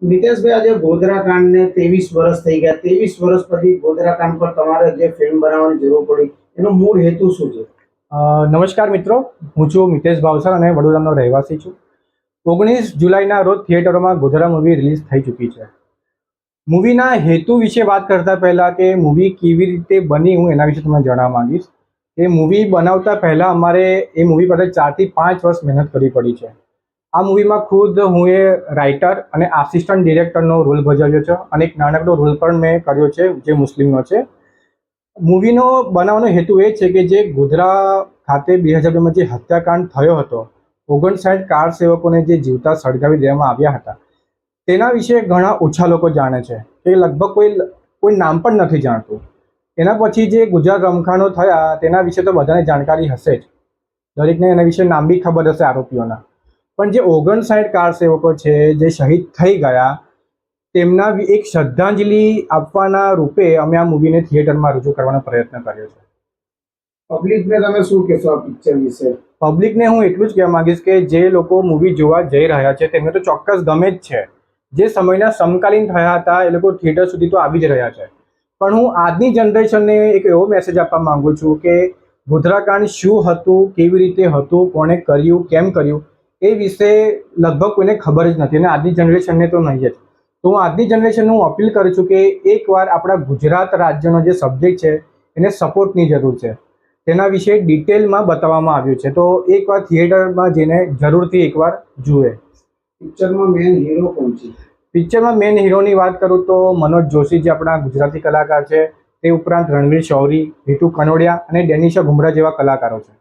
મિતેશભાઈ, આજે ગોધરાકાંડને 23 વર્ષ થઈ ગયા. 23 વર્ષ પછી ગોધરાકાંડ પર તમારે જે ફિલ્મ બનાવવાની જરૂર પડી, એનો મૂળ હેતુ શું છે? નમસ્કાર મિત્રો, હું છું મિતેશ ભાવસર અને વડોદરાનો રહેવાસી છું. 19 જુલાઈના રોજ થિયેટરોમાં ગોધરા મૂવી રિલીઝ થઈ ચૂકી છે. મૂવીના હેતુ વિશે વાત કરતા પહેલાં કે મૂવી કેવી રીતે બની, હું એના વિશે તમને જણાવવા માંગીશ. એ મૂવી બનાવતા પહેલાં અમારે એ મૂવી પર 4 થી 5 વર્ષ મહેનત કરવી પડી છે. આ મૂવીમાં ખુદ હું એ રાઇટર અને આસિસ્ટન્ટ ડિરેક્ટરનો રોલ ભજવ્યો છે અને એક નાનકડો રોલ પણ મેં કર્યો છે જે મુસ્લિમનો છે. મૂવીનો બનાવવાનો હેતુ એ છે કે જે ગોધરા ખાતે 2002માં જે હત્યાકાંડ થયો હતો, 59 કાર સેવકોને જે જીવતા સળગાવી દેવામાં આવ્યા હતા, તેના વિશે ઘણા ઓછા લોકો જાણે છે કે લગભગ કોઈ નામ પણ નથી જાણતું. એના પછી જે ગુજરાત રમખાણો થયા તેના વિશે તો બધાને જાણકારી હશે જ, દરેકને એના વિશે નામ બી ખબર હશે આરોપીઓના. પણ જે 59 કાર સેવકો છે જે શહીદ થઈ ગયા, તેમના એક શ્રદ્ધાંજલિ આપવાના રૂપે અમે આ મૂવીને થિયેટરમાં રજૂ કરવાનો પ્રયત્ન કર્યો છે. પબ્લિકને તમે શું કહેશો આ પિક્ચર વિશે? પબ્લિકને હું એટલું જ કહેવા માંગીશ કે જે લોકો મૂવી જોવા જઈ રહ્યા છે તેમને તો ચોક્કસ ગમે જ છે. જે સમયના સમકાલીન થયા હતા એ લોકો થિયેટર સુધી તો આવી જ રહ્યા છે. પણ હું આજની જનરેશનને એક એવો મેસેજ આપવા માંગુ છું કે ગોધરાકાંડ શું હતું, કેવી રીતે હતું, કોણે કર્યું, કેમ કર્યું, એ વિશે લગભગ કોઈને ખબર જ નથી અને આજની જનરેશનને તો નહીં જ. તો હું આજની જનરેશનને હું અપીલ કરું છું કે એકવાર આપણા ગુજરાત રાજ્યનો જે સબ્જેક્ટ છે એને સપોર્ટની જરૂર છે. તેના વિશે ડિટેલમાં બતાવવામાં આવ્યું છે, તો એકવાર થિયેટરમાં જઈને જરૂરથી એકવાર જુએ. પિક્ચરમાં મેઇન હીરો કોણ છે? પિક્ચરમાં મેઇન હીરોની વાત કરું તો મનોજ જોશી જે આપણા ગુજરાતી કલાકાર છે, તે ઉપરાંત રણવીર શૌરી, રીતુ કનોડિયા અને ડેનિશા ઘુમરા જેવા કલાકારો છે.